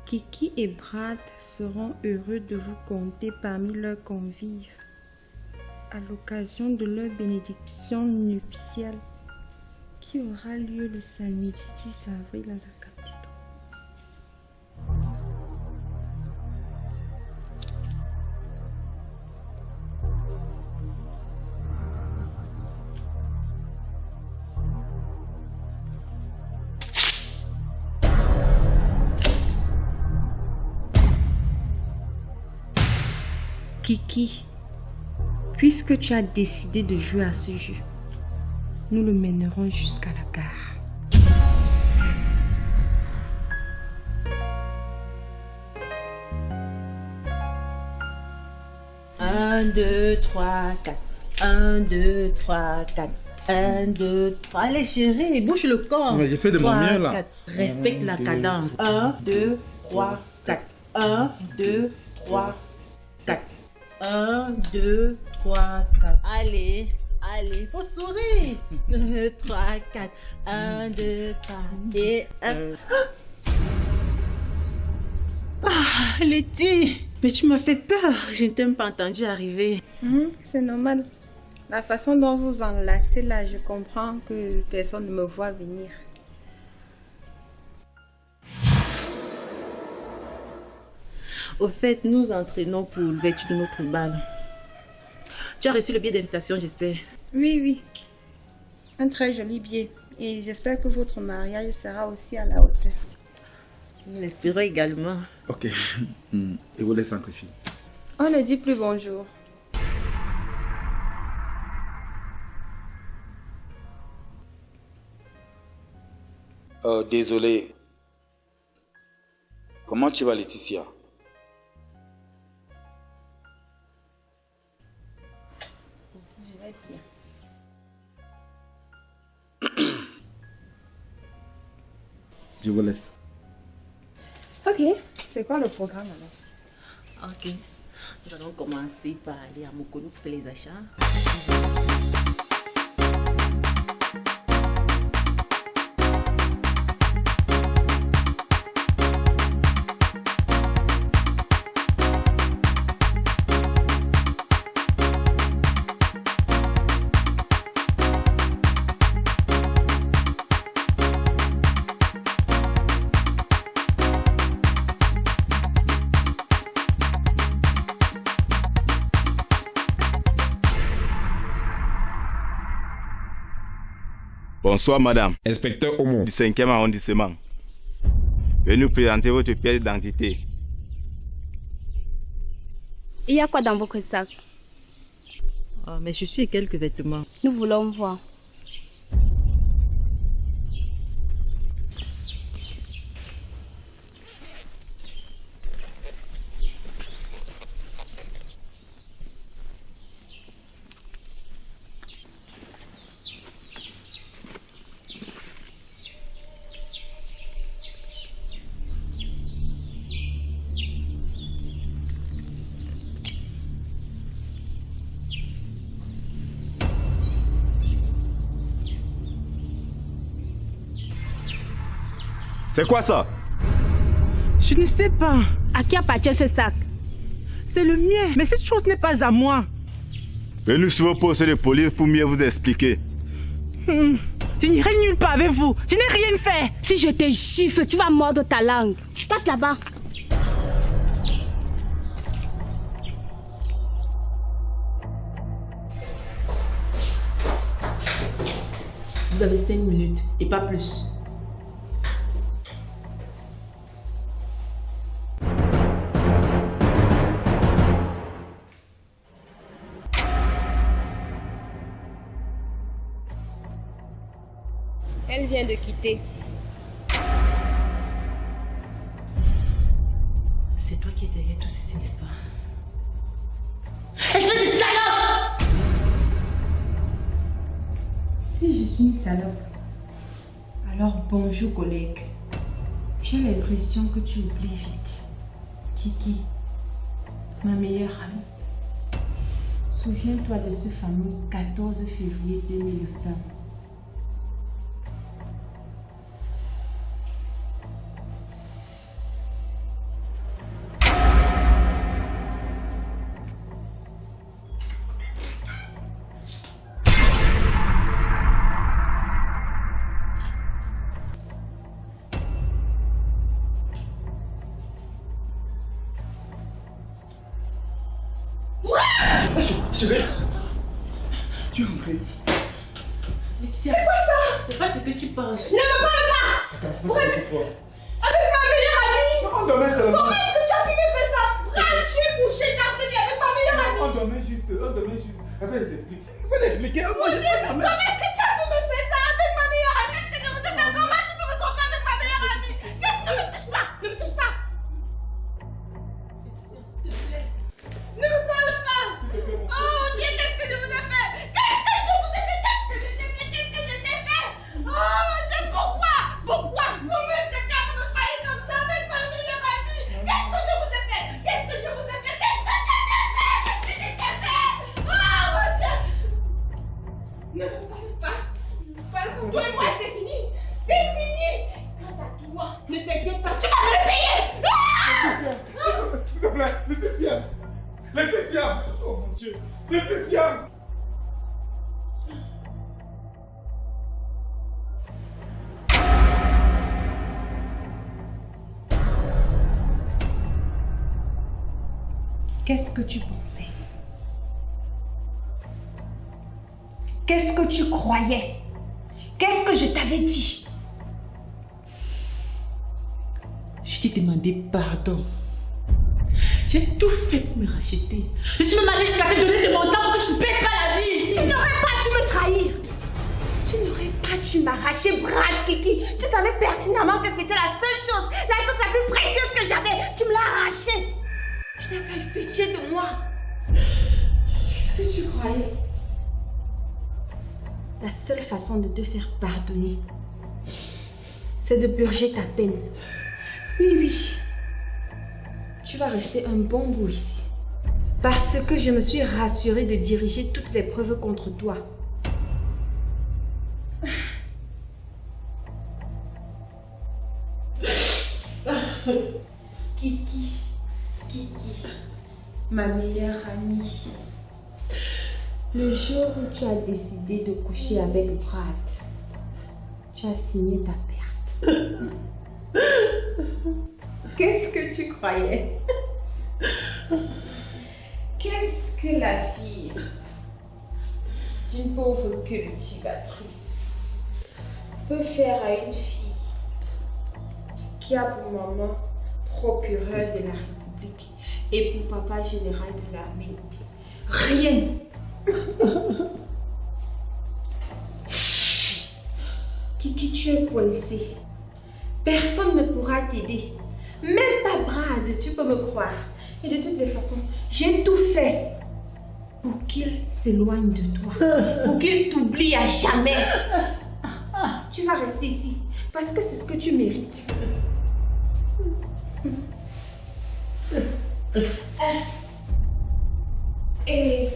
Kiki et Brad seront heureux de vous compter parmi leurs convives à l'occasion de leur bénédiction nuptiale qui aura lieu le samedi 10 avril à la cathédrale. Kiki, puisque tu as décidé de jouer à ce jeu, nous le mènerons jusqu'à la gare. Un, deux, trois, quatre. 1, 2, 3, 4. 1, 2, 3. Allez chérie, bouge le corps. Mais j'ai fait de mon mieux là. 4. Respecte la cadence. 1, 2, 3, 4. 1, 2, 3, 4. 1, 2, 3, 4. Allez, faut sourire. 2, 3, 4. 1, 2, 3 et 1. Ah, Letty, mais tu m'as fait peur. Je ne t'ai pas entendu arriver. C'est normal. La façon dont vous enlacez là, je comprends que personne ne me voit venir. Au fait, nous entraînons pour l'ouverture de notre bal. Tu as reçu le billet d'invitation, j'espère. Oui. Un très joli billet. Et j'espère que votre mariage sera aussi à la hauteur. Nous l'espérons également. Ok. Et vous les sacrifiez. On ne dit plus bonjour. Désolé. Comment tu vas, Laetitia? Je vais bien. Je vous laisse. Ok. C'est quoi le programme alors? Ok. Nous allons commencer par aller à Mokolo pour faire les achats. Bonsoir madame, Inspecteur Omo. du 5e arrondissement. Veuillez nous présenter votre pièce d'identité. Il y a quoi dans votre sac? Oh, mais je suis quelques vêtements. Nous voulons voir. C'est quoi ça? Je ne sais pas. À qui appartient ce sac? C'est le mien, mais cette chose n'est pas à moi. Veuillez nous suivre au poste de police pour mieux vous expliquer. Je n'irai nulle part avec vous. Je n'ai rien fait. Si je te gifle, tu vas mordre ta langue. Passe là-bas. Vous avez 5 minutes et pas plus. Elle vient de quitter. C'est toi qui es derrière tous ces sinistres. Espèce de salope! Si je suis une salope, alors bonjour collègue. J'ai l'impression que tu oublies vite. Kiki, ma meilleure amie. Souviens-toi de ce fameux 14 février 2020. Chérie, tu es rentrée. C'est quoi ça? C'est pas ce que tu penses. Ne me parle pas! Attends, c'est pas ça, quoi. Avec ma meilleure amie! On dormait seulement. Comment est-ce que tu as pu me faire ça? Brad, tu es couché dans ce lit avec ma meilleure amie! On dormait juste. Attends, je t'explique. Il faut l'expliquer. Moi, je pas dormi. Comment est-ce que tu as pu me faire ça avec ma meilleure amie? Est-ce que je vous ai fait comment tu peux me tromper avec ma meilleure amie? Ne me touche pas! Ne me touche pas! S'il te plaît. Ne me parle pas! Oh Dieu, qu'est-ce que je vous ai fait? Qu'est-ce que je vous ai fait? Qu'est-ce que je t'ai fait? Oh mon Dieu, pourquoi? Pourquoi? Comment est-ce que tu as pu me trahir comme ça avec ma meilleure amie? Qu'est-ce que je vous ai fait? Qu'est-ce que je vous ai fait? Qu'est-ce que je t'ai fait? Qu'est-ce que je t'ai fait? Oh mon Dieu! Ne me parle pas. Ne me parle pas. Toi et moi, c'est fini. C'est fini. Quant à toi, ne t'inquiète pas, tu vas me le payer. S'il te plaît, Laetitia. Laetitia. Oh mon Dieu. Laetitia. Qu'est-ce que tu pensais? Qu'est-ce que tu croyais? Qu'est-ce que je t'avais dit? Je t'ai demandé pardon. J'ai tout fait pour me racheter. Je suis même allée jusqu'à te donner de mon temps pour que tu ne pètes pas la vie. Tu n'aurais pas dû me trahir. Tu n'aurais pas dû m'arracher Brad, Kiki. Tu savais pertinemment que c'était la seule chose, la chose la plus précieuse que j'avais. Tu me l'as arraché. Tu n'as pas eu pitié de moi. Qu'est-ce que tu croyais? La seule façon de te faire pardonner, c'est de purger ta peine. Oui, oui. Tu vas rester un bon bout ici. Parce que je me suis rassurée de diriger toutes les preuves contre toi. Kiki, ma meilleure amie. Le jour où tu as décidé de coucher avec Brad, tu as signé ta perte. Qu'est-ce que tu croyais? Qu'est-ce que la fille d'une pauvre cultivatrice peut faire à une fille qui a pour maman procureur de la République et pour papa général de l'armée? Rien. Kiki, tu es coincé. Personne ne pourra t'aider. Même pas Brad, tu peux me croire. Et de toutes les façons, j'ai tout fait pour qu'il s'éloigne de toi. Pour qu'il t'oublie à jamais. Tu vas rester ici parce que c'est ce que tu mérites. Et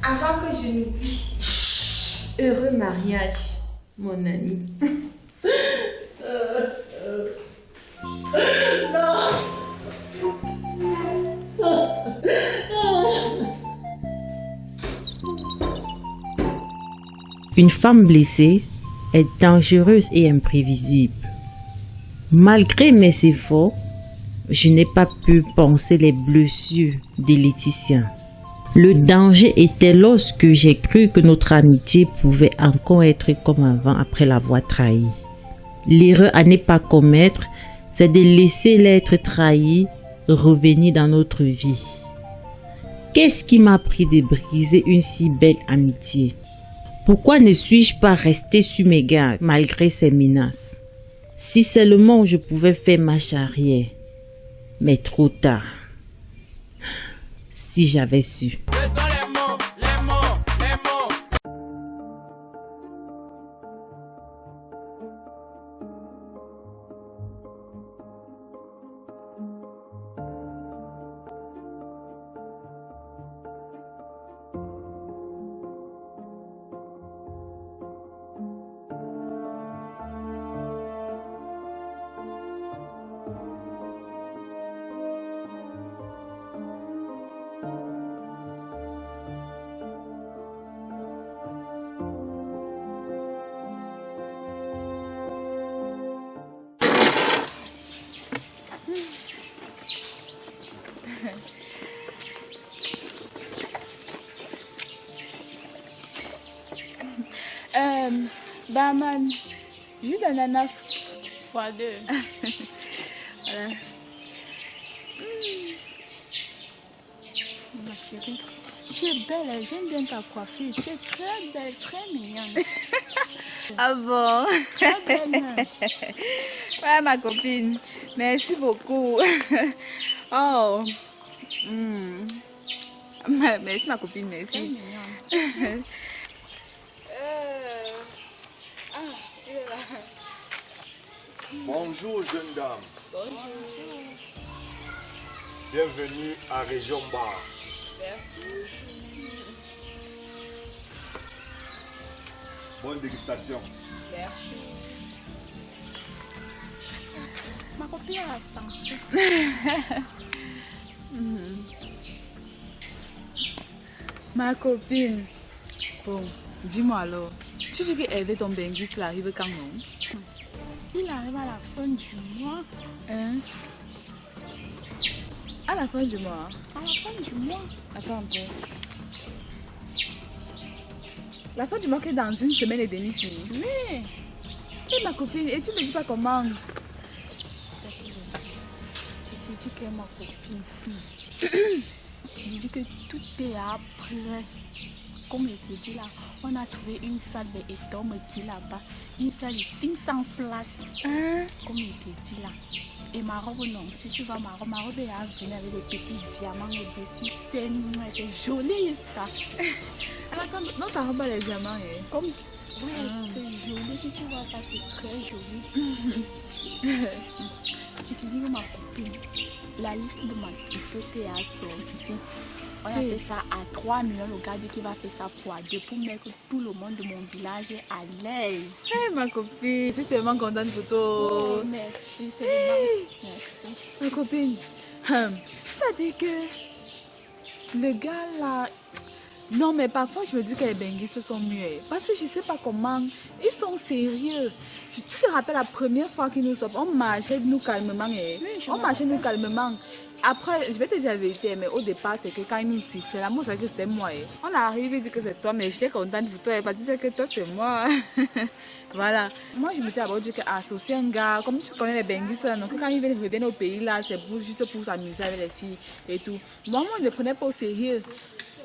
avant que je n'oublie, heureux mariage, mon ami. Une femme blessée est dangereuse et imprévisible. Malgré mes efforts, je n'ai pas pu penser les blessures de Laetitia. Le danger était lorsque j'ai cru que notre amitié pouvait encore être comme avant après l'avoir trahi. L'erreur à ne pas commettre, c'est de laisser l'être trahi revenir dans notre vie. Qu'est-ce qui m'a pris de briser une si belle amitié? Pourquoi ne suis-je pas resté sur mes gardes malgré ces menaces? Si seulement je pouvais faire marche arrière. Mais trop tard. Si j'avais su. Barman, jus d'ananas Fois 2. Voilà. Ma chérie, tu es belle, j'aime bien ta coiffure. Tu es très belle, très mignonne. Ah bon? Très belle même. Ouais, ma copine. Merci beaucoup. Oh. Merci, ma copine, Très merci. mignonne. Bonjour jeune dame. Bonjour. Bienvenue à Région Bar. Merci. Bonne dégustation. Ma copine a la santé. Ma copine. Bon, dis-moi alors. Tu dis que Hervé ton Bengus là arrive quand non? Il arrive à la fin du mois. Hein? À la fin du mois. À la fin du mois. Attends un peu. La fin du mois qui est dans une semaine et demie, si. Oui. Et ma copine, et tu me dis pas comment? Je te dis que ma copine. Je dis que tout est après. Comme je te dis là, on a trouvé une salle de étoiles qui est là-bas. Une salle de 500 places. Hein? Comme je te dis là. Et ma robe, non. Si tu vois ma robe est venue avec des petits diamants au-dessus. C'est joli ça. Attends, non, ta robe a les diamants, hein? Comme, ouais, c'est joli. Si tu vois ça, c'est très joli. Je te dis que ma copine, la liste de ma tuto est sortie. On a fait ça à 3 millions. Le gars dit qu'il va faire ça fois 2 pour mettre tout le monde de mon village à l'aise. Hey, ma copine, je suis tellement contente pour toi. Oh, merci, c'est vraiment. Merci. Ma copine, c'est-à-dire que le gars là. Non, mais parfois je me dis que les benguistes sont muets. Parce que je sais pas comment. Ils sont sérieux. Tu te rappelles la première fois qu'ils nous sortent, on marchait nous calmement. On marchait nous calmement. Après, je vais te dire la vérité, mais au départ, c'est que quand ils nous sifflaient, l'amour, c'est que c'était moi. On arrive, il dit que c'est toi, mais j'étais contente pour toi. Parce que c'est que toi, c'est moi. Voilà. Moi, je m'étais d'abord dit que c'est un gars, comme tu connais les benguistes, donc quand ils reviennent au pays, là, c'est juste pour s'amuser avec les filles et tout. Moi, je ne le prenais pas au sérieux.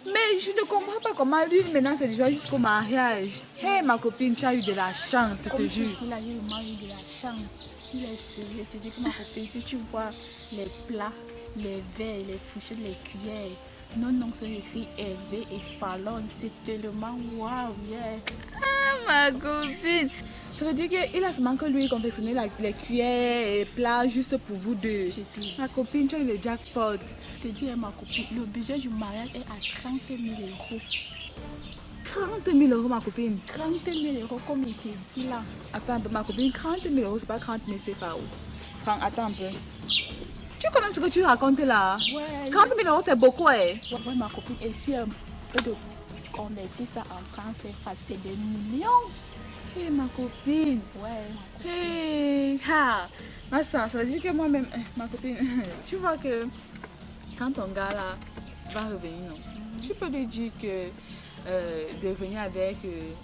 Mais je ne comprends pas comment lui, maintenant, c'est déjà jusqu'au mariage. Hé, ma copine, tu as eu de la chance, je te jure. Il a eu de la chance. Il est sérieux. Je te dis que ma copine, si tu vois les plats, les verres, les fourchettes, les cuillères, non, c'est écrit Hervé et Fallon. C'est tellement waouh, yeah. Ah, ma copine. Ça veut dire qu'il a seulement que lui confectionné les cuillères et les plats juste pour vous deux. Ma copine, tu as eu le jackpot. Je te dis, ma copine, le budget du mariage est à 30 000 euros. 30 000 euros, ma copine. 30 000 euros, comme il te dit là. Attends un peu, ma copine, 30 000 euros, c'est pas 30 000, c'est pas où? Franck, attends un peu. Tu connais ce que tu racontes là? Ouais. 30 000 euros, c'est beaucoup, hein? Ouais, ma copine, et si un peu de convertir ça en France, c'est des millions. Hé, ma copine. Ouais, ma copine. Hé, ha. Ma soeur, ça veut dire que moi-même, ma copine, tu vois que quand ton gars là va revenir, non? Tu peux lui dire que de venir avec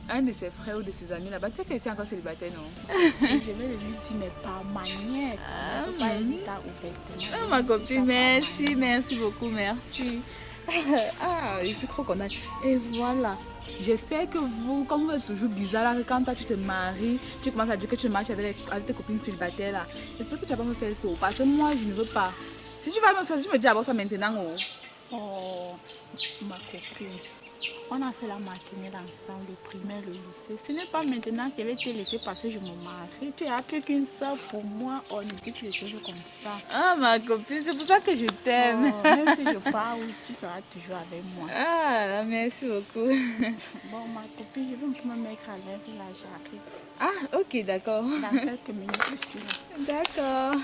un de ses frères ou de ses amis là-bas. Tu sais que je suis encore célibataire, non? Et je vais lui dire, mais par manière. Je ne peux pas lui dire ça ouvertement. Ah, ma copine, merci, merci beaucoup, merci. Ah, je suis trop contente. Et voilà. J'espère que vous, comme vous êtes toujours bizarre là, quand toi tu te maries, tu commences à dire que tu marches avec tes copines célibataires là. J'espère que tu vas pas me faire ça. Parce que moi, je ne veux pas. Si tu vas me faire ça, tu me dis d'abord ça maintenant. Oh, ma copine. On a fait la matinée ensemble, le primaire, le lycée. Ce n'est pas maintenant que je vais te laisser passer, je me marie. Tu n'as plus qu'une soeur pour moi. On ne dit plus les choses comme ça. Ah, ma copine, c'est pour ça que je t'aime. Oh, même si je pars, tu seras toujours avec moi. Ah, merci beaucoup. Bon, ma copine, je vais un peu me mettre à l'aise là, j'arrive. Ah, ok, d'accord. Dans quelques minutes, je suis là. D'accord.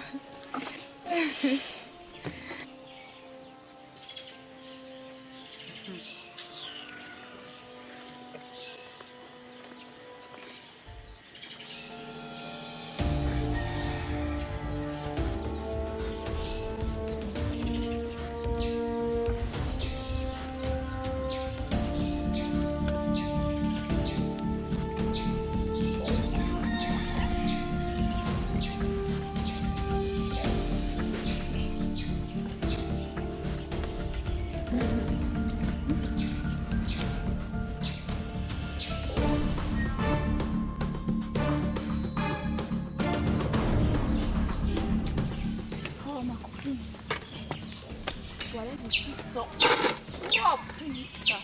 ici sont propres jusqu'à.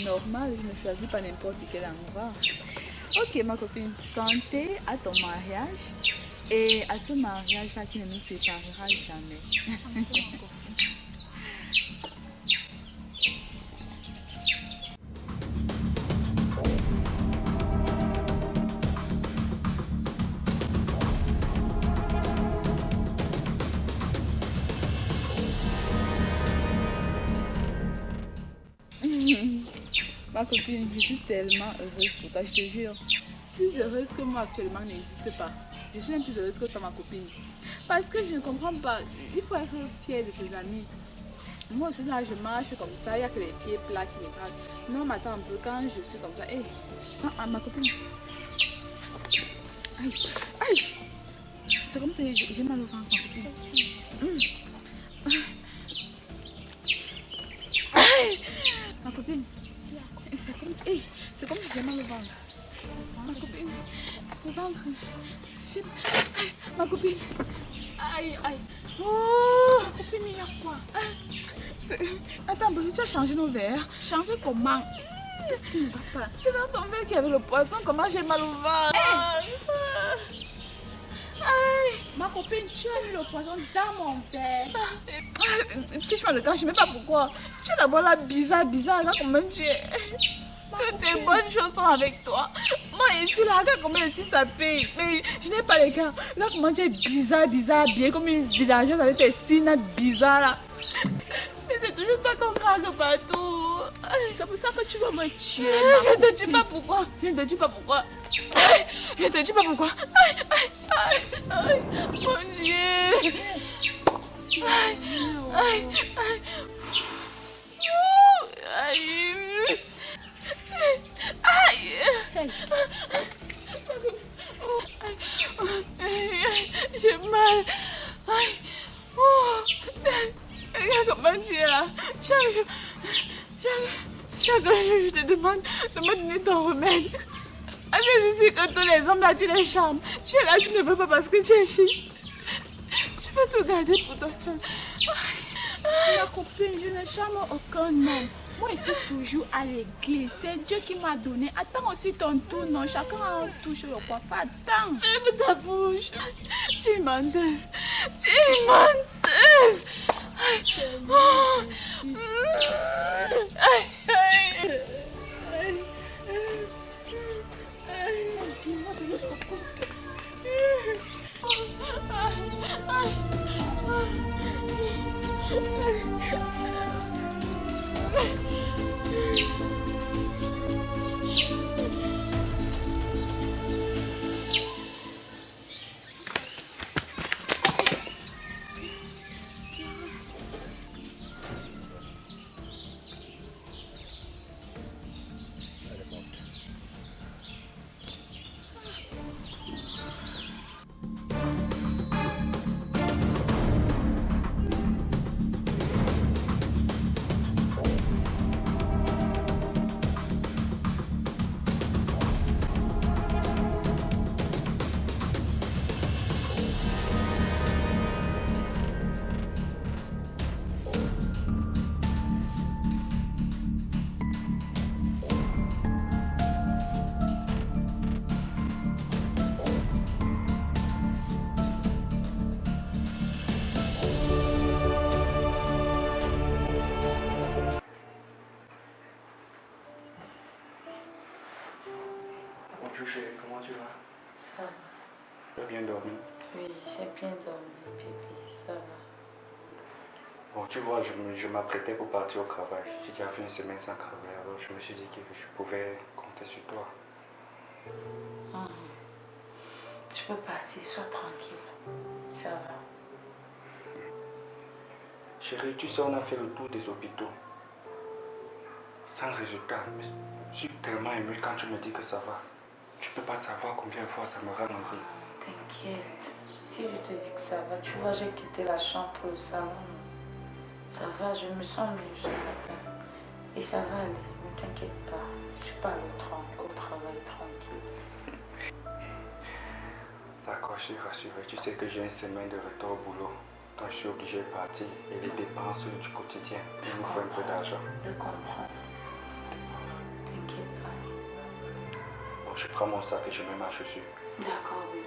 Normal, je ne choisis pas n'importe quel endroit. Ok, ma copine, santé à ton mariage et à ce mariage-là qui ne nous séparera jamais. Ma copine, je suis tellement heureuse pour toi, je te jure. Plus heureuse que moi actuellement n'existe pas. Je suis même plus heureuse que toi, ma copine. Parce que je ne comprends pas. Il faut être fier de ses amis. Moi aussi, là, je marche comme ça, il n'y a que les pieds plats qui me grattent. Non, mais attends un peu, quand je suis comme ça, hé, ma copine. Aïe, aïe. C'est comme si j'ai mal au ventre, ma copine. Aïe, ma copine. C'est comme si j'ai mal au ventre. Ma copine, au ventre. Ma copine. Aïe, aïe. Oh, ma copine, il y a quoi? Attends, tu as changé nos verres. Changer comment? Qu'est-ce qui ne va pas? C'est dans ton verre qu'il y avait le poisson. Comment j'ai mal au ventre? Aïe, ma copine, tu as mis le poisson dans mon verre. Fiche-moi le camp, je ne sais même pas pourquoi. Tu es d'abord là bizarre, regarde comment tu es. Toutes tes bonnes choses sont avec toi. Moi ici, là, regarde comment ici ça paye. Mais je n'ai pas les gars. Là, comment tu es bizarre, bien comme une villageoise avec tes signes bizarres là. Mais c'est toujours toi qu'on drague partout. C'est pour ça que tu veux me tuer. Je ne te dis pas pourquoi. Je ne te dis pas pourquoi. Je ne te dis pas pourquoi. Aïe, mon Dieu. Aïe. J'ai mal. Regarde comment tu es là. Chaque jour, je te demande de me donner ton remède. C'est ici que tous les hommes là, tu les charmes. Tu es là, tu ne veux pas parce que tu es chiche. Tu veux tout garder pour toi seul. Ma copine, je ne charme aucun homme. Moi, je suis toujours à l'église. C'est Dieu qui m'a donné. Attends aussi ton tour, non? Chacun a un tour sur le coiffeur. Attends. Ferme ta bouche. Tu es menteuse. Tu es menteuse. Bonjour chérie, comment tu vas? Ça va. Tu as bien dormi? Oui, j'ai bien dormi, bébé, ça va. Bon, tu vois, je m'apprêtais pour partir au travail. J'ai déjà fait une semaine sans travail, alors je me suis dit que je pouvais compter sur toi. Tu peux partir, sois tranquille. Ça va. Chérie, tu sais, on a fait le tour des hôpitaux. Sans résultat. Je suis tellement ému quand tu me dis que ça va. Tu ne peux pas savoir combien de fois ça me rend heureux. T'inquiète. Si je te dis que ça va, tu vois, j'ai quitté la chambre pour le salon. Ça va, je me sens mieux ce matin. Et ça va aller, ne t'inquiète pas. Tu pars au travail tranquille. D'accord, je suis rassurée. Tu sais que j'ai une semaine de retour au boulot. Donc je suis obligé de partir et les dépenses du quotidien. Il nous faut un peu d'argent. Je comprends. T'inquiète pas. Bon, je prends mon sac et je mets ma chaussure. D'accord, bébé.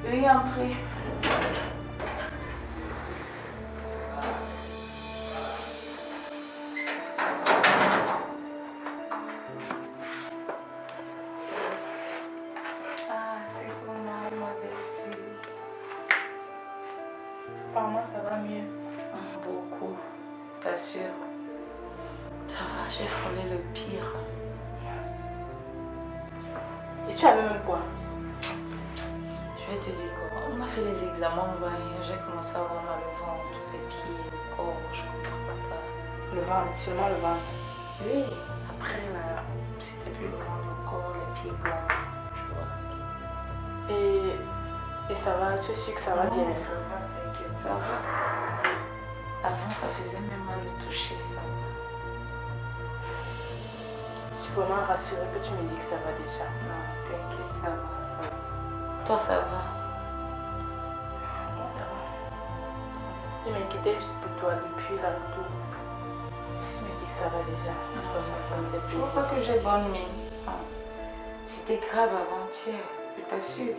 Oui, entrez. Ah, c'est comment ma bestie? Apparemment, ça va mieux. Beaucoup, t'assures. Ça va, j'ai frôlé le pire. Et tu avais même quoi? Je vais te dire quoi. On a fait les examens, j'ai commencé à avoir mal au ventre, les pieds, le corps, je comprends pas. Le ventre, seulement le ventre. Oui, après là, c'était plus le ventre, le corps, les pieds blancs, tu vois. Et ça va, tu es sûr que ça va bien? Ça va, t'inquiète, ça va. Avant, ça faisait même mal de toucher, ça va. Je suis vraiment rassurée que tu me dis que ça va déjà. Non, t'inquiète, ça va, ça va. Toi, ça va? Moi, ça va. Je m'inquiétais juste pour toi depuis là tout. Si tu me dis que ça va déjà, ça me fait Je plaisir. vois pas que j'ai bonne mine. J'étais grave avant-hier, je t'assure.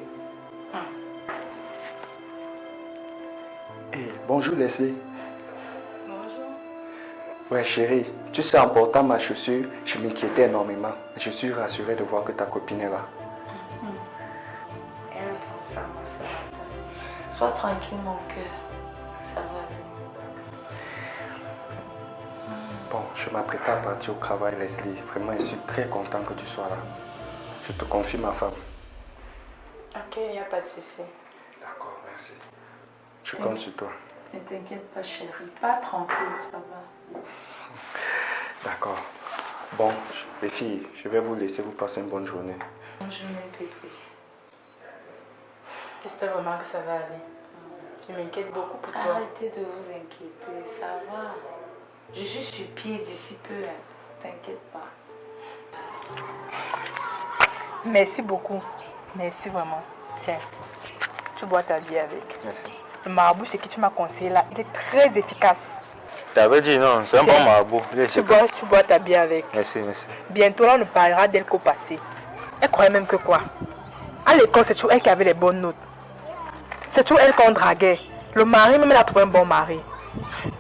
Hey, bonjour Leslie. Bonjour. Ouais chérie, tu sais en portant ma chaussure, je m'inquiétais énormément. Je suis rassuré de voir que ta copine est là. Elle pense à moi ce matin. Sois tranquille mon cœur, ça va aller. Bon, je m'apprêtais à partir au travail Leslie. Vraiment, je suis très content que tu sois là. Je te confie ma femme. Ok, il n'y a pas de souci. D'accord, merci. Je compte sur toi. Ne t'inquiète pas chérie, pas tranquille, ça va. D'accord. Bon, les filles, je vais vous laisser vous passer une bonne journée. Bonne journée bébé. J'espère vraiment que ça va aller. Je m'inquiète beaucoup pour toi. Arrêtez de vous inquiéter, ça va. Je suis sur pied d'ici peu, hein. T'inquiète pas. Merci beaucoup. Merci vraiment. Tiens, tu bois ta bière avec. Merci. Le marabout, ce que tu m'as conseillé là, il est très efficace. T'avais dit non, c'est un bon marabout. Tu bois ta bière avec. Merci, merci. Bientôt là, on ne parlera d'elle qu'au passé. Elle croyait même que quoi? À l'école, c'est toujours elle qui avait les bonnes notes. C'est toujours elle qu'on draguait. Le mari, même elle a trouvé un bon mari.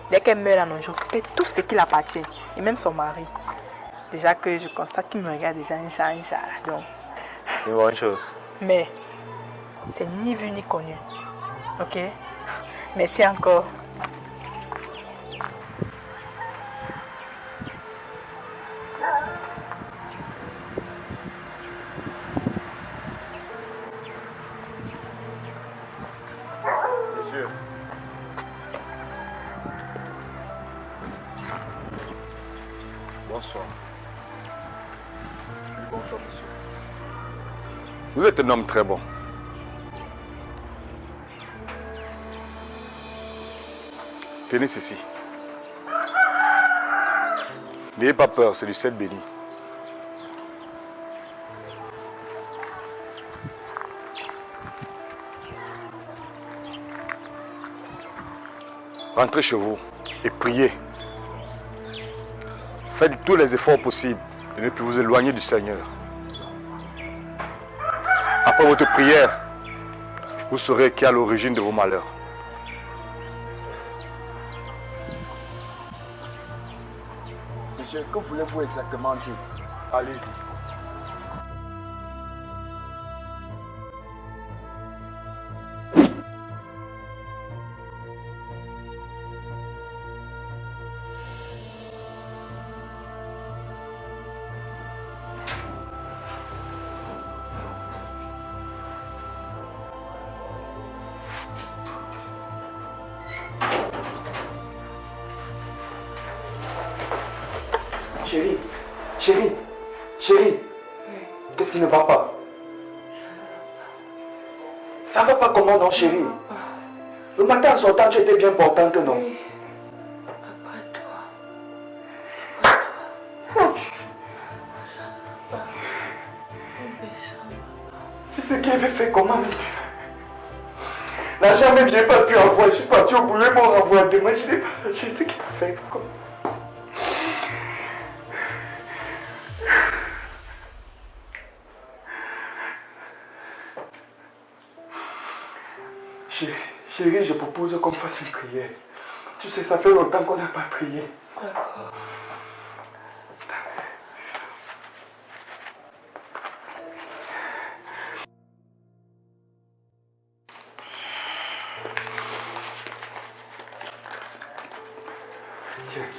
Dès qu'elle meurt, elle a occupé tout ce qui l'appartient. Et même son mari. Déjà que je constate qu'il me regarde déjà un chat. Donc. C'est une bonne chose. Mais, c'est ni vu ni connu. Ok? Merci encore. Monsieur. Bonsoir. Bonsoir, monsieur. Vous êtes un homme très bon. Tenez ceci. N'ayez pas peur, c'est du sel béni. Rentrez chez vous et priez. Faites tous les efforts possibles de ne plus vous éloigner du Seigneur. Après votre prière, vous saurez qui est à l'origine de vos malheurs. Monsieur, que voulez-vous exactement dire? Allez-y. Chérie, qu'est-ce qui ne va pas? Ça va pas comment, non, chérie? Le matin en sortant, tu étais bien portante, non? Oui. Papa, toi. Je sais qu'il avait fait comment maintenant. L'argent même, je n'ai pas pu avoir. Je suis parti au boulot, mon renvoi demain. Je sais pas. Je sais qu'il a fait comment. Chérie, je propose qu'on fasse une prière. Tu sais, ça fait longtemps qu'on n'a pas prié. D'accord.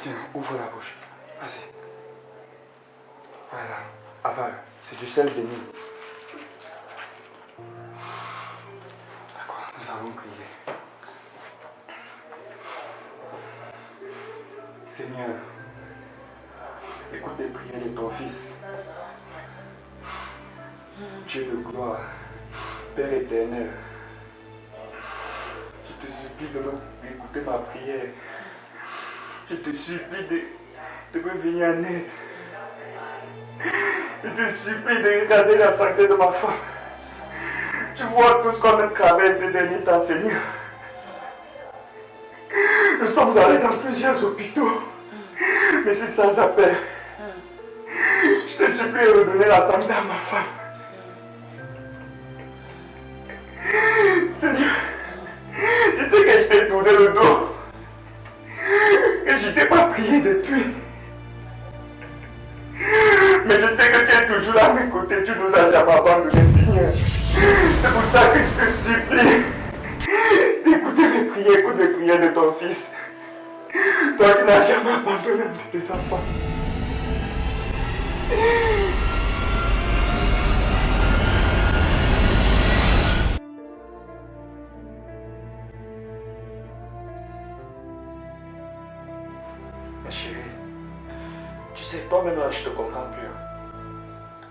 Tiens, ouvre la bouche. Vas-y. Voilà, avale. C'est du sel béni. D'accord, nous allons prier. Seigneur, écoute les prières de ton Fils. Dieu de gloire, Père éternel, je te supplie d'écouter ma prière. Je te supplie de me venir en aide. Je te supplie de regarder la santé de ma femme. Tu vois tout ce qu'on a traversé ces derniers temps, Seigneur. Nous sommes allés dans plusieurs hôpitaux, mais c'est sans appel. Je te supplie de redonner la santé à ma femme. Seigneur, je sais que je t'ai tourné le dos, que je ne t'ai pas prié depuis. Mais je sais que tu es toujours là à mes côtés, tu nous as jamais abandonnés, Seigneur. C'est pour ça que je te supplie d'écouter mes prières, écoute les prières de ton Fils. Toi qui n'as jamais abandonné un de tes enfants. Ma chérie, tu sais, toi-même là, je te comprends plus.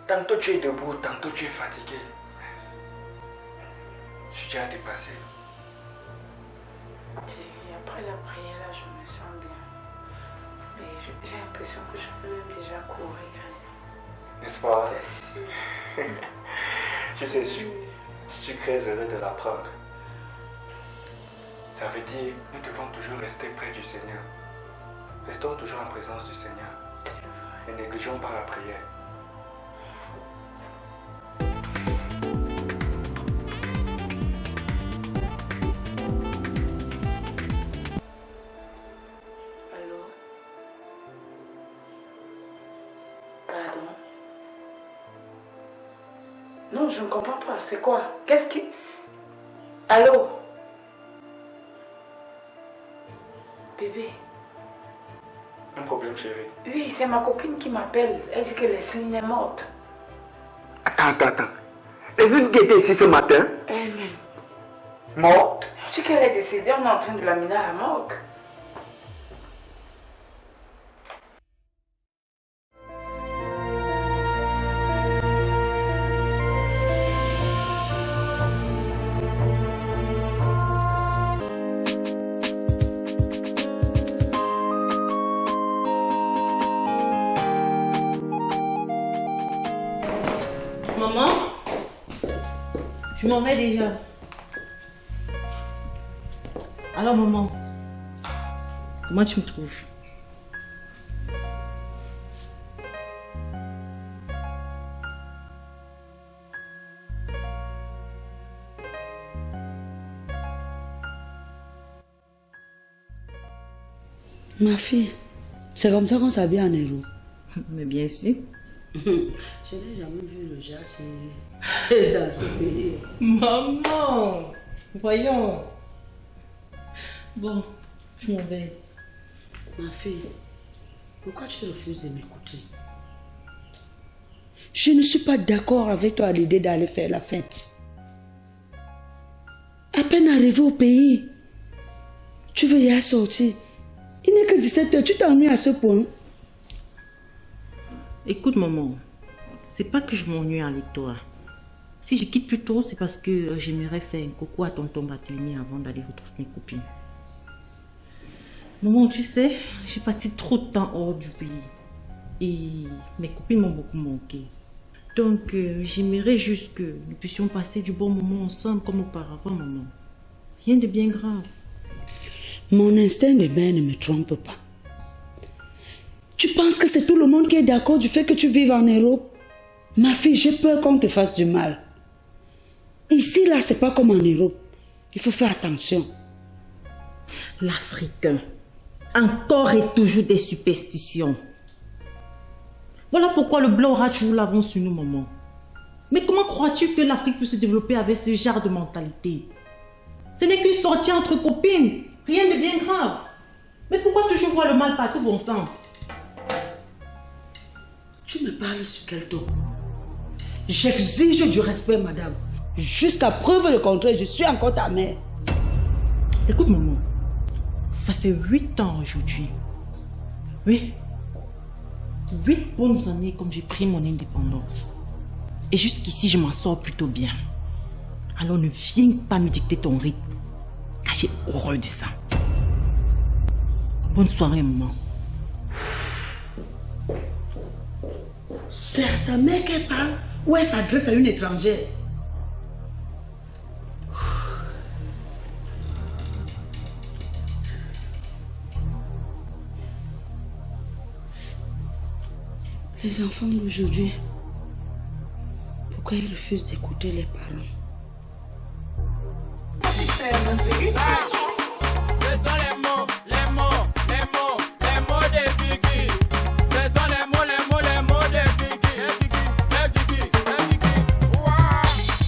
Tantôt tu es debout, tantôt tu es fatigué. Je suis déjà dépassé. Après la prière, là, je me sens bien. Mais j'ai l'impression que je peux même déjà courir. N'est-ce pas? Bien sûr. Je sais, je suis très heureux de l'apprendre. Ça veut dire que nous devons toujours rester près du Seigneur. Restons toujours en présence du Seigneur. Ne négligeons pas la prière. Allô? Pardon? Non, je ne comprends pas. C'est quoi? Qu'est-ce qui... Allô? Bébé? Un problème, chérie? Oui, c'est ma copine qui m'appelle. Elle dit que Leslie est morte. Attends. Leslie qui était ici ce matin? Elle-même. Morte? Je dis qu'elle est décédée, on est en train de l'amener à la morgue. Maman, je m'en vais déjà. Alors maman, comment tu me trouves? Ma fille, c'est comme ça qu'on s'habille en héros. Mais bien sûr. Je n'ai jamais vu le jazz dans ce pays. Maman, voyons. Bon, je m'en vais. Ma fille, pourquoi tu refuses de m'écouter? Je ne suis pas d'accord avec toi à l'idée d'aller faire la fête. À peine arrivé au pays, tu veux y aller sortir. Il n'est que 17h, tu t'ennuies à ce point. Écoute maman, c'est pas que je m'ennuie avec toi. Si je quitte plus tôt, c'est parce que j'aimerais faire un coucou à tonton Barthélemy avant d'aller retrouver mes copines. Maman, tu sais, j'ai passé trop de temps hors du pays. Et mes copines m'ont beaucoup manqué. Donc, j'aimerais juste que nous puissions passer du bon moment ensemble comme auparavant, maman. Rien de bien grave. Mon instinct de mère ne me trompe pas. Tu penses que c'est tout le monde qui est d'accord du fait que tu vives en Europe? Ma fille, j'ai peur qu'on te fasse du mal. Ici, là, c'est pas comme en Europe. Il faut faire attention. L'Africain. Encore et toujours des superstitions. Voilà pourquoi le blanc aura toujours l'avance sur nous, maman. Mais comment crois-tu que l'Afrique peut se développer avec ce genre de mentalité? Ce n'est qu'une sortie entre copines. Rien de bien grave. Mais pourquoi toujours voir le mal partout, bon sang? Tu me parles sur quel ton? J'exige du respect, madame. Jusqu'à preuve du contraire, je suis encore ta mère. Écoute, maman. Ça fait 8 ans aujourd'hui. Oui. 8 bonnes années comme j'ai pris mon indépendance. Et jusqu'ici, je m'en sors plutôt bien. Alors ne viens pas me dicter ton rythme. Car j'ai horreur de ça. Bonne soirée, maman. C'est à sa mère qu'elle parle ou elle s'adresse à une étrangère? Les enfants d'aujourd'hui, pourquoi ils refusent d'écouter les parents? Ce sont les mots de Biggie. Ce sont les mots de Biggie.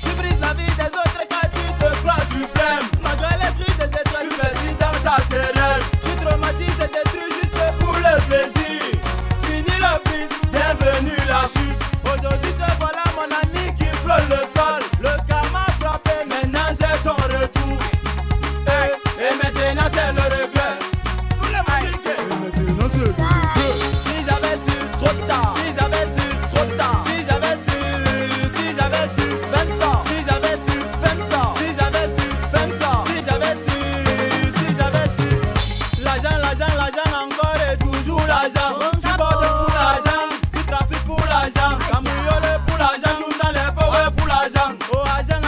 Tu brises la vie des autres car tu te crois suprême. Malgré les cris de détresse, tu résides dans ta terreur. Tu traumatises et détruis juste pour le plaisir. Fini le brise, bienvenue la chute. Aujourd'hui te voilà mon ami qui frôle le sol. Le karma frappé, maintenant j'ai ton retour. Et maintenant c'est le regret. Tous les magiques. Et maintenant c'est le regret. Si j'avais su trop tard. Si j'avais su trop tard. Si j'avais su 20 ans. Si j'avais su 20 ans. Si j'avais su 20 ans. Si j'avais su. L'argent encore et toujours l'argent. Tu bordes pour l'argent. Tu trafiques pour l'argent. Cambriole pour l'argent. Joue dans les forêts pour l'argent. Oh argent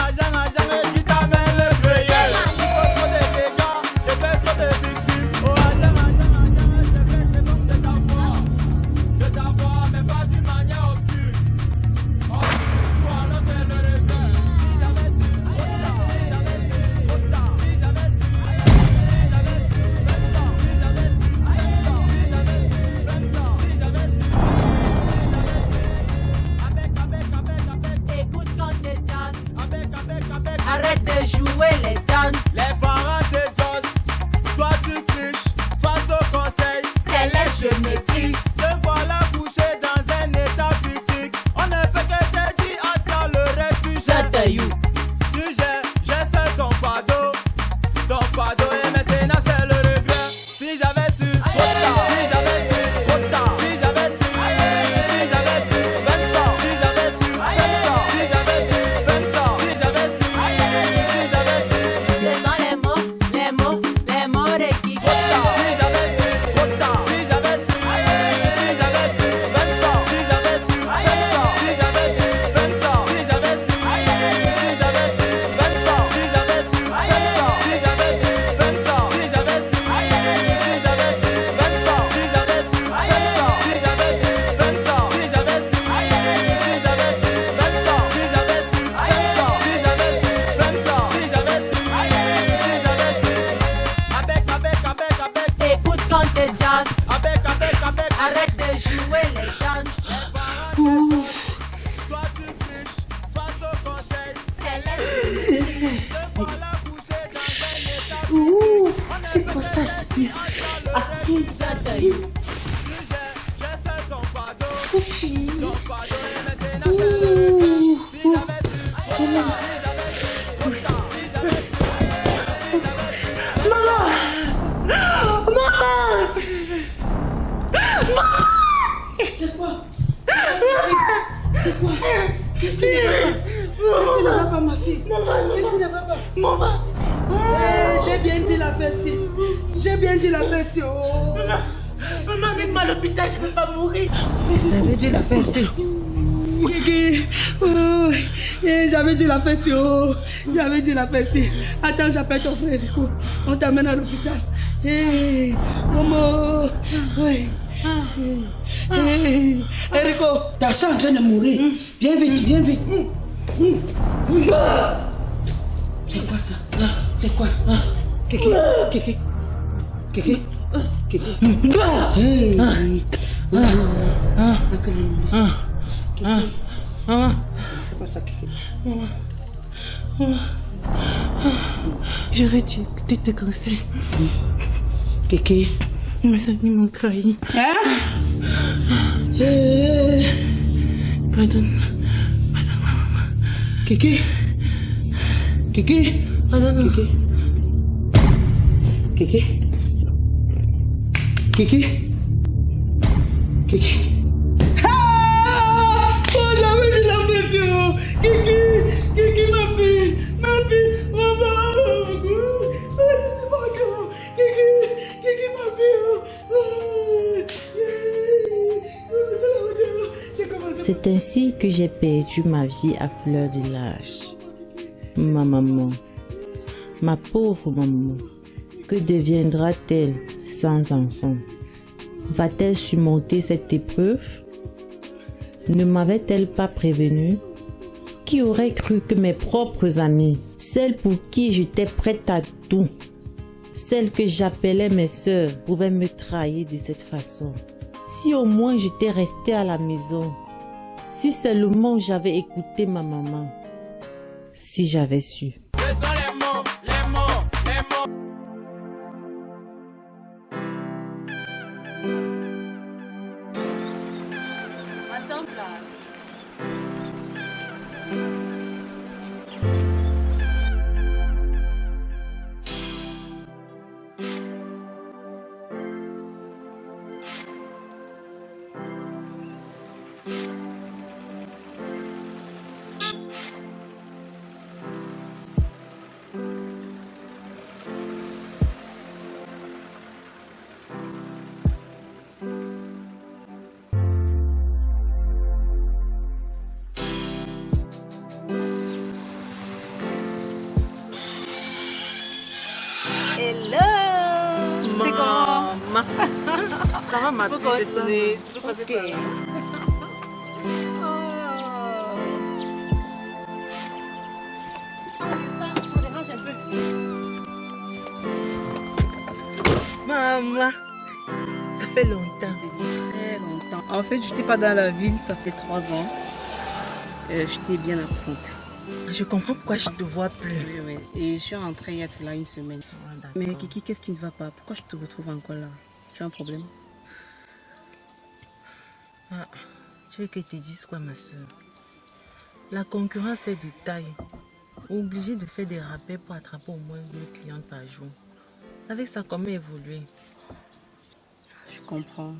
et qui t'amène le gruyère. Tu fais trop de dégâts, tu fais trop de victimes. Oh argent, c'est bon de t'avoir, mais pas d'une manière obscure. Obscure, alors c'est le regret. Si j'avais su trop tard, si j'avais su trop tard, si j'avais su 20 ans, si j'avais su 20 ans, si j'avais su 20 ans, si j'avais su. Écoute quand t'es jazz. Arrête de jouer les donnes. Les parents te jossent, toi tu triches, face au conseil. C'est là je maîtrise. Te voilà couché dans un état critique. On ne peut que te dire à ça le refuge. Tu gères, j'essaie ton fardeau et maintenant c'est le regret. Si j'avais su trop tard, si j'avais su trop tard, si j'avais su 20 ans, si j'avais su 20 ans, si j'avais su 20 ans, si j'avais su. Ce sont les mots de qui. Si j'avais su trop tard, si j'avais su 20 ans, si j'avais su 20 ans, si j'avais su 20 ans, si j'avais su 20 ans, si j'avais su 20 ans, si j'avais su 20 ans, si j'avais su 20 ans, si j'avais su 20 ans, si j'avais su 20 ans, si j'avais su 20 ans, si j'avais su 20 ans, si j'avais su 20 ans, si j'avais su Écoute quand t'es jazz. avec. Arrête de jouer les donnes. Toi tu triches, face au conseil. C'est là Te voilà couché dans un état. C'est quoi ça? J'essaie ton fardeau Fouchi. et maintenant c'est le regret. Si j'avais su trop tard, si j'avais su trop tard, si j'avais su. C'est quoi? C'est quoi? Qu'est-ce qu'il y a? Qu'est-ce qui ne va pas, ma fille? Qu'est-ce qui ne va pas? Mon ventre. J'ai bien dit la fessée. J'ai bien dit la fessée. Oh. Maman, amène-moi à l'hôpital, je ne peux pas mourir. J'avais dit la fessée. Kiki. Oh. J'avais dit la fessée. Oh. J'avais dit la fessée. Attends, j'appelle ton frère. On t'amène à l'hôpital. Hey. Momo. Oui. Hey. Erico, ta soeur est en train de mourir. Viens vite, viens vite. C'est quoi ça? C'est quoi? Kiki, Kiki, Kiki, Kiki. Hey. Kiki. C'est pas ça, Kiki. J'aurais dû écouter tes conseils. Kiki. Mes amis m'ont trahi. Hein? Pardonne. Kiki. Kiki. Pardonne. Kiki. Kiki. Kiki. Ah! Oh, j'avais dit la pression. Kiki. Kiki, ma fille. Ma fille. Maman. C'est pas grave. Kiki. Kiki, ma fille. C'est ainsi que j'ai perdu ma vie à fleur de l'âge. Ma maman, ma pauvre maman, que deviendra-t-elle sans enfant? Va-t-elle surmonter cette épreuve? Ne m'avait-elle pas prévenue? Qui aurait cru que mes propres amis, celles pour qui j'étais prête à tout, celles que j'appelais mes sœurs, pouvaient me trahir de cette façon? Si au moins j'étais restée à la maison, si seulement j'avais écouté ma maman, si j'avais su. Ce sont les mots, les mots, les mots. Passe en place. Ça va, ma petite. Ok. Maman, ça fait longtemps. Très longtemps. En fait, je n'étais pas dans la ville, ça fait 3 ans. J'étais bien absente. Je comprends pourquoi je ne te vois plus. Oui. Et je suis rentrée il y a cela une semaine. Mais Kiki, qu'est-ce qui ne va pas? Pourquoi je te retrouve encore là? Tu as un problème? Ah, tu veux que je te dise quoi, ma soeur? La concurrence est de taille. Obligé de faire des rappels pour attraper au moins 2 clients par jour. Avec ça, comment évoluer? Je comprends.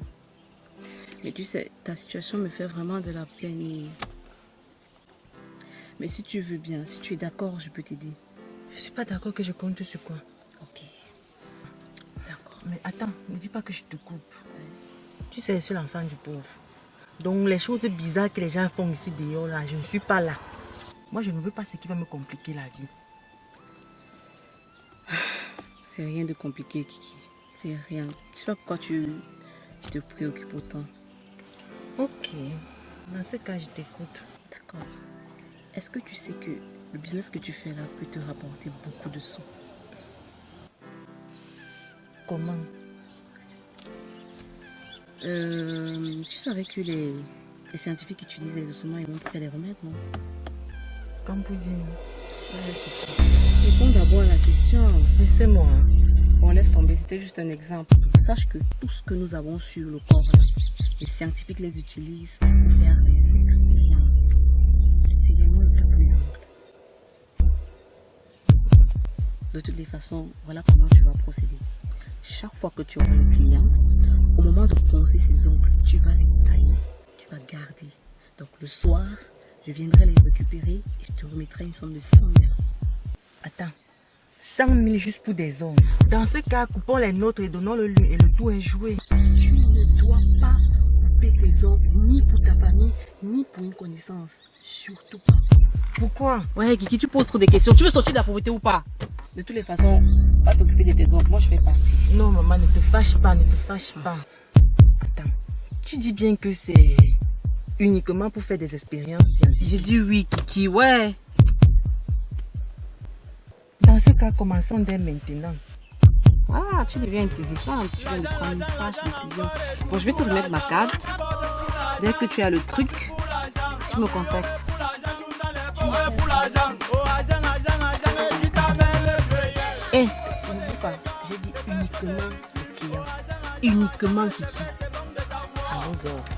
Mais tu sais, ta situation me fait vraiment de la peine. Mais si tu veux bien, si tu es d'accord, je peux t'aider. Je suis pas d'accord que je compte sur quoi. Ok. D'accord. Mais attends, ne dis pas que je te coupe. Tu sais, je suis l'enfant du pauvre. Donc les choses bizarres que les gens font ici dehors, là, je ne suis pas là. Moi, je ne veux pas ce qui va me compliquer la vie. C'est rien de compliqué, Kiki. C'est rien. Je sais pas pourquoi tu te préoccupes autant. Ok. Dans ce cas, je t'écoute. D'accord. Est-ce que tu sais que le business que tu fais là peut te rapporter beaucoup de sous? Comment? Tu savais que les scientifiques utilisent les ossements et vont faire des remèdes, non? Comme pour dire. Réponds d'abord à la question. C'est moi. Bon, laisse tomber, c'était juste un exemple. Sache que tout ce que nous avons sur le corps là, les scientifiques les utilisent pour faire des expériences. C'est également le cas pour les ongles. De toutes les façons, voilà comment tu vas procéder. Chaque fois que tu auras une cliente, au moment de poncer ses ongles, tu vas les tailler, tu vas garder. Donc le soir, Je viendrai les récupérer et je te remettrai une somme de 100 000. Attends, 100 000 juste pour des hommes. Dans ce cas, coupons les nôtres et donnons-le lui et le tout est joué. Tu ne dois pas couper tes ongles ni pour ta famille, ni pour une connaissance. Surtout pas. Pourquoi? Ouais, Kiki, tu poses trop de questions. Tu veux sortir de la pauvreté ou pas? De toutes les façons, va t'occuper de tes ongles. Moi, je fais partie. Non, maman, ne te fâche pas, ne te fâche pas. Attends, tu dis bien que c'est uniquement pour faire des expériences scientifiques. J'ai dit oui, Kiki, ouais. Dans ce cas, commençons dès maintenant. Ah, tu deviens intéressante. Tu viens de prendre une sage décision. Bon, je vais te remettre ma carte. Dès que tu as le truc, tu me contactes. Eh, ne dis pas, j'ai dit uniquement les clients. Uniquement Kiki. Allons-y.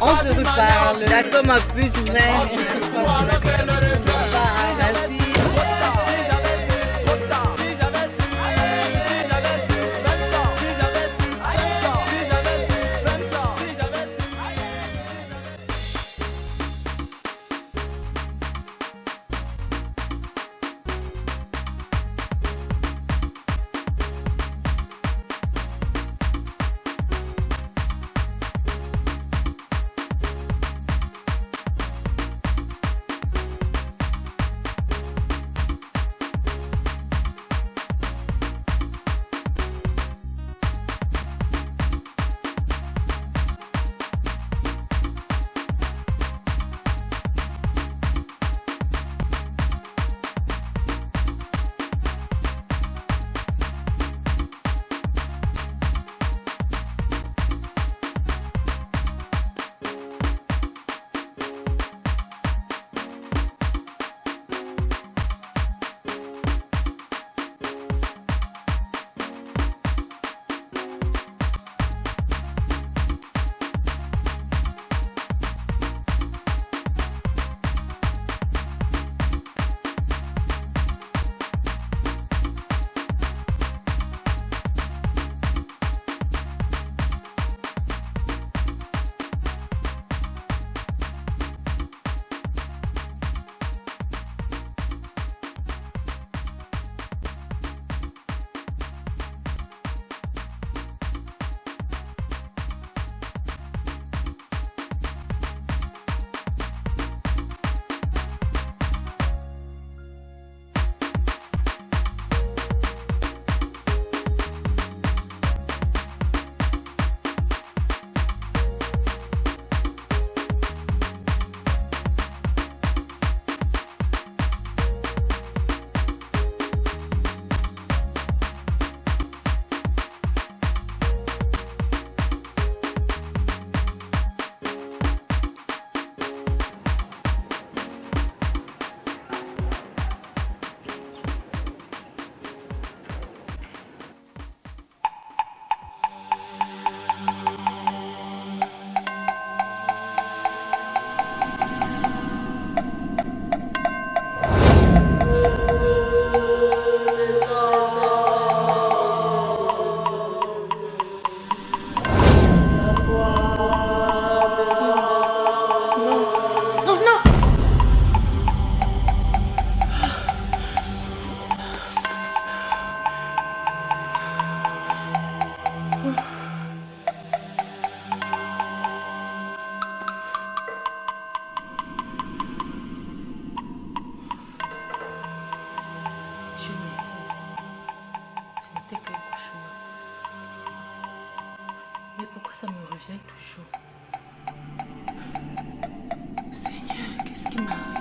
On se reparle. D'accord, ma puce, Merci. Dieu merci. Ce n'était qu'un cauchemar. Mais pourquoi ça me revient toujours? Seigneur, qu'est-ce qui m'arrive?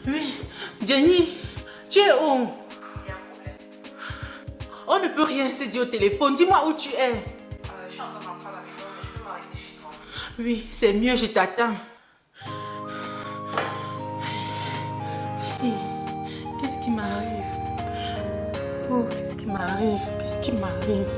Oui, Jenny, tu es où? On ne peut rien se dire au téléphone. Dis-moi où tu es. Je suis en train d'entrer à la maison, mais je peux m'arrêter chez toi. Oui, c'est mieux, je t'attends. Qu'est-ce qui m'arrive? Oh, qu'est-ce qui m'arrive? Qu'est-ce qui m'arrive?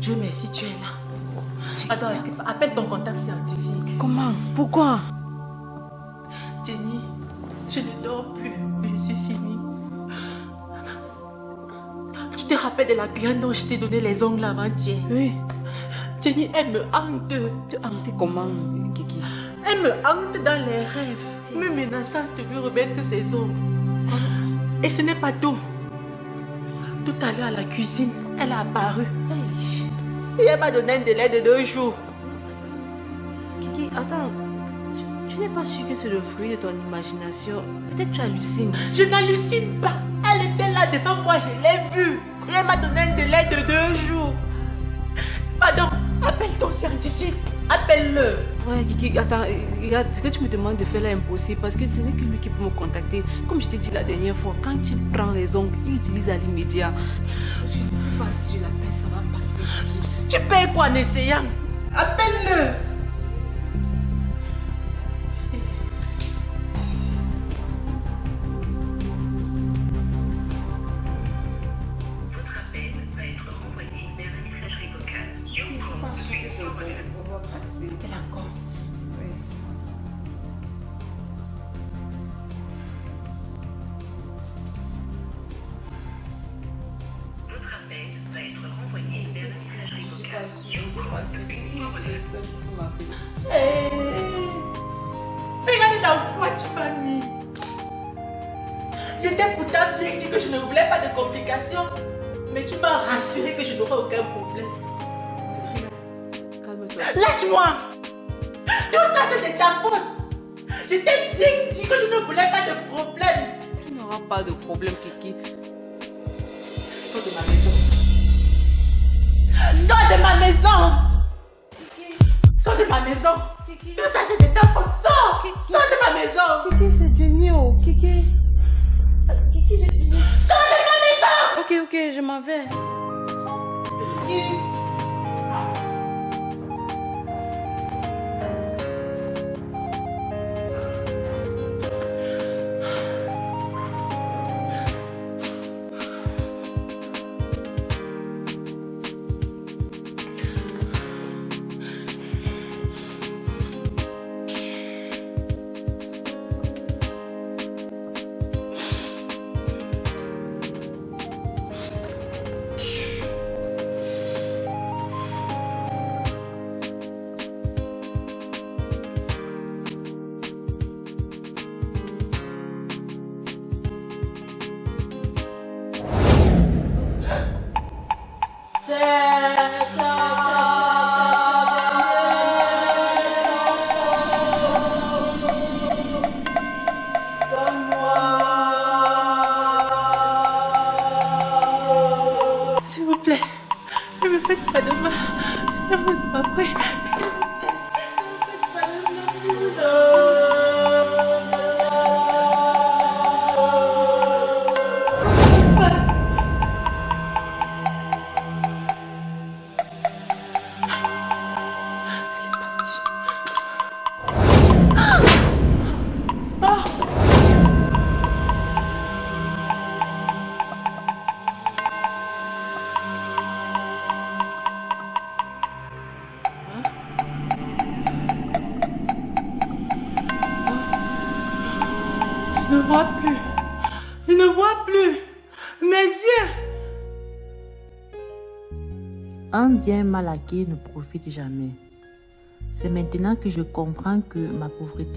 Dieu merci, tu es là. Attends, appelle ton contact scientifique. Comment? Pourquoi? Jenny, je ne dors plus. Je suis finie. Tu te rappelles de la cliente dont je t'ai donné les ongles avant-hier? Oui. Jenny, elle me hante. Tu hantes comment, Kiki? Elle me hante dans les rêves, me menaçant de lui remettre ses ongles. Et ce n'est pas tout. Tout à l'heure à la cuisine, elle a apparu. Et elle m'a donné un délai de 2 jours. Kiki, attends. Tu n'es pas sûr que c'est le fruit de ton imagination? Peut-être tu hallucines. Je n'hallucine pas. Elle était là devant moi, je l'ai vue. Et elle m'a donné un délai de 2 jours. Pardon, appelle ton scientifique. Appelle-le. Ouais, Kiki, attends, regarde, ce que tu me demandes de faire là est impossible parce que ce n'est que lui qui peut me contacter. Comme je t'ai dit la dernière fois, quand tu prends les ongles, il utilise à l'immédiat. Je ne sais pas si je l'appelle, ça va passer. Tu payes quoi en essayant? Appelle-le. Regarde dans quoi tu m'as mis. Je t'ai pourtant bien dit que je ne voulais pas de complications. Mais tu m'as rassuré que je n'aurais aucun problème. Calme-toi. Lâche-moi. Tout ça c'est de ta faute. Je t'ai bien dit que je ne voulais pas de problème. Tu n'auras pas de problème, Kiki. Sors de ma maison. Sors de ma maison. Sors de ma maison. Kiki. Tout ça c'est de ta faute. Sors. Kiki. Sors de ma maison. Kiki, c'est Jenny, oh. Kiki. Kiki, Sors de ma maison. Ok, je m'en vais. Kiki. S'il vous plaît, ne me faites pas de mal. Ne me faites pas prie. S'il vous plaît, ne me faites pas de Je ne vois plus. Je ne vois plus. Mes yeux. Un bien mal acquis ne profite jamais. C'est maintenant que je comprends que ma pauvreté